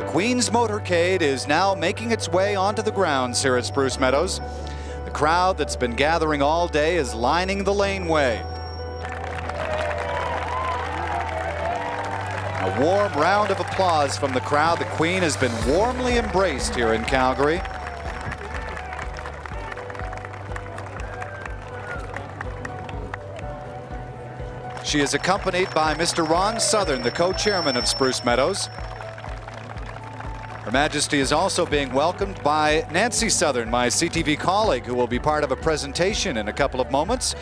The Queen's motorcade is now making its way onto the grounds here at Spruce Meadows. The crowd that's been gathering all day is lining the laneway. A warm round of applause from the crowd. The Queen has been warmly embraced here in Calgary. She is accompanied by Mr. Ron Southern, the co-chairman of Spruce Meadows. Her Majesty is also being welcomed by Nancy Southern, my CTV colleague, who will be part of a presentation in a couple of moments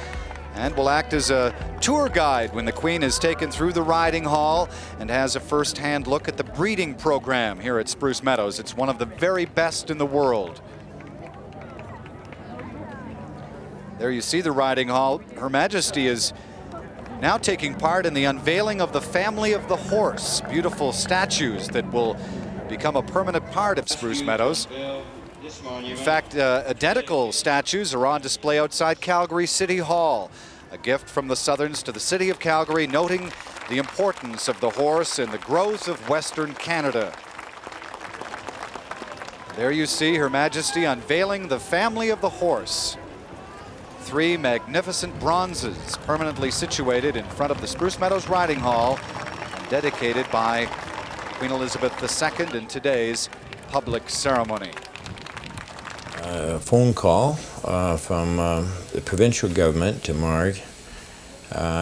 and will act as a tour guide when the Queen is taken through the riding hall and has a first-hand look at the breeding program here at Spruce Meadows. It's one of the very best in the world. There you see the riding hall. Her Majesty is now taking part in the unveiling of the family of the horse. Beautiful statues that will become a permanent part of Spruce Meadows. In fact, identical statues are on display outside Calgary City Hall. A gift from the Southerns to the city of Calgary, noting the importance of the horse in the growth of Western Canada. There you see Her Majesty unveiling the family of the horse. 3 magnificent bronzes permanently situated in front of the Spruce Meadows Riding Hall and dedicated by Queen Elizabeth II in today's public ceremony. A phone call from the provincial government to Marg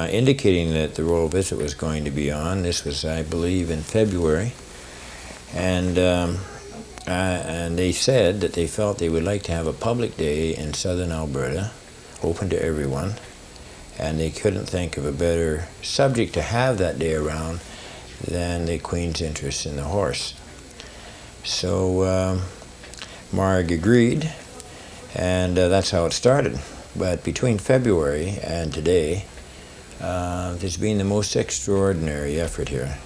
indicating that the royal visit was going to be on. This was, I believe, in February. And they said that they felt they would like to have a public day in southern Alberta, open to everyone, and they couldn't think of a better subject to have that day around than the Queen's interest in the horse. So Marg agreed, and that's how it started. But between February and today, there's been the most extraordinary effort here.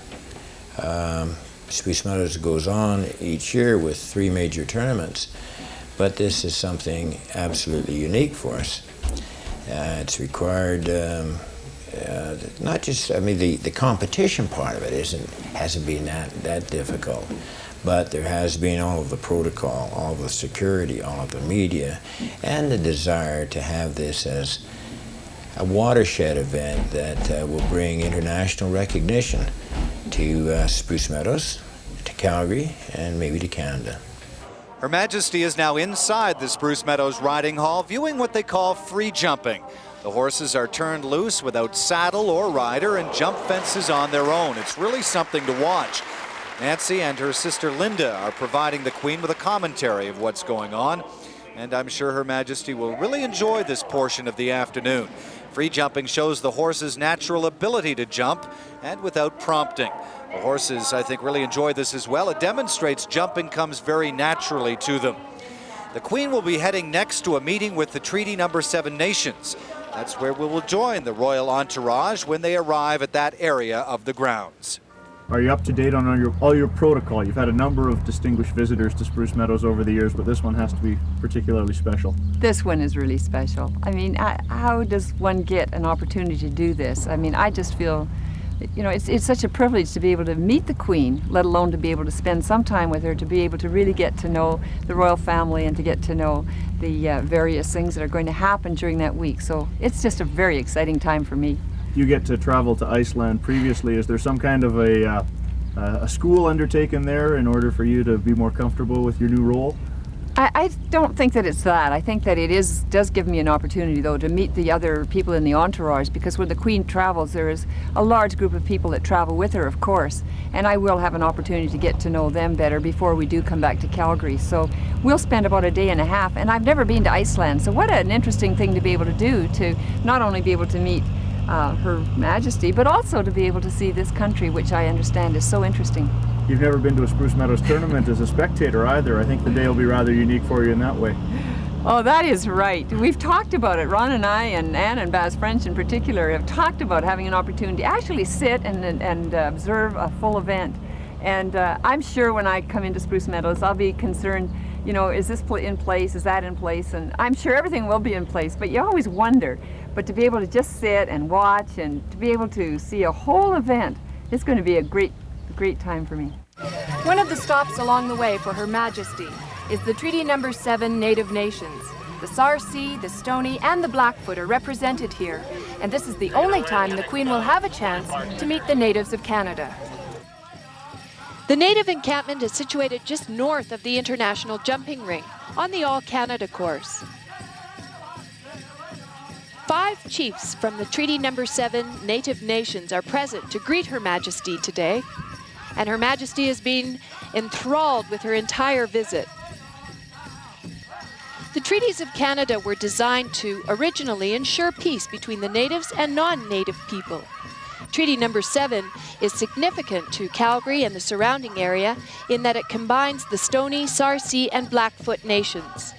Spruce Meadows goes on each year with 3 major tournaments, but this is something absolutely unique for us. It's required not just, I mean, the competition part of it hasn't been that difficult, but there has been all of the protocol, all of the security, all of the media, and the desire to have this as a watershed event that will bring international recognition to Spruce Meadows, to Calgary, and maybe to Canada. Her Majesty is now inside the Spruce Meadows Riding Hall, viewing what they call free jumping. The horses are turned loose without saddle or rider and jump fences on their own. It's really something to watch. Nancy and her sister Linda are providing the Queen with a commentary of what's going on, and I'm sure Her Majesty will really enjoy this portion of the afternoon. Free jumping shows the horse's natural ability to jump and without prompting. The horses, I think, really enjoy this as well. It demonstrates jumping comes very naturally to them. The Queen will be heading next to a meeting with the Treaty No. 7 nations. That's where we will join the royal entourage when they arrive at that area of the grounds. Are you up to date on all your protocol? You've had a number of distinguished visitors to Spruce Meadows over the years, but this one has to be particularly special. This one is really special. I mean, how does one get an opportunity to do this? I mean, I just feel, you know, it's such a privilege to be able to meet the Queen, let alone to be able to spend some time with her, to be able to really get to know the royal family and to get to know the various things that are going to happen during that week. So it's just a very exciting time for me. You get to travel to Iceland previously. Is there some kind of a school undertaken there in order for you to be more comfortable with your new role? I don't think that it's that. I think that it does give me an opportunity, though, to meet the other people in the entourage, because when the Queen travels, there is a large group of people that travel with her, of course, and I will have an opportunity to get to know them better before we do come back to Calgary. So we'll spend about a day and a half, and I've never been to Iceland, so what an interesting thing to be able to do, to not only be able to meet Her Majesty, but also to be able to see this country, which I understand is so interesting. You've never been to a Spruce Meadows tournament as a spectator either. I think the day will be rather unique for you in that way. Oh, that is right. We've talked about it. Ron and I, and Anne and Baz French in particular, have talked about having an opportunity to actually sit and observe a full event. And I'm sure when I come into Spruce Meadows, I'll be concerned, you know, is this in place, is that in place? And I'm sure everything will be in place, but you always wonder. But to be able to just sit and watch and to be able to see a whole event, it's going to be a great time for me. One of the stops along the way for Her Majesty is the Treaty Number 7 Native Nations. The Sarcee, the Stoney, and the Blackfoot are represented here, and this is the only time the Queen will have a chance to meet the natives of Canada. The native encampment is situated just north of the International Jumping Ring on the All-Canada course. 5 chiefs from the Treaty Number 7 Native Nations are present to greet Her Majesty today, and Her Majesty has been enthralled with her entire visit. The treaties of Canada were designed to originally ensure peace between the natives and non-native people. Treaty Number 7 is significant to Calgary and the surrounding area in that it combines the Stoney, Sarcee, and Blackfoot nations.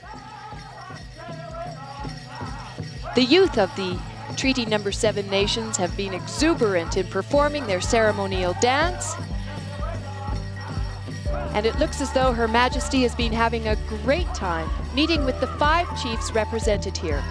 The youth of the Treaty Number 7 nations have been exuberant in performing their ceremonial dance, and it looks as though Her Majesty has been having a great time meeting with the 5 chiefs represented here.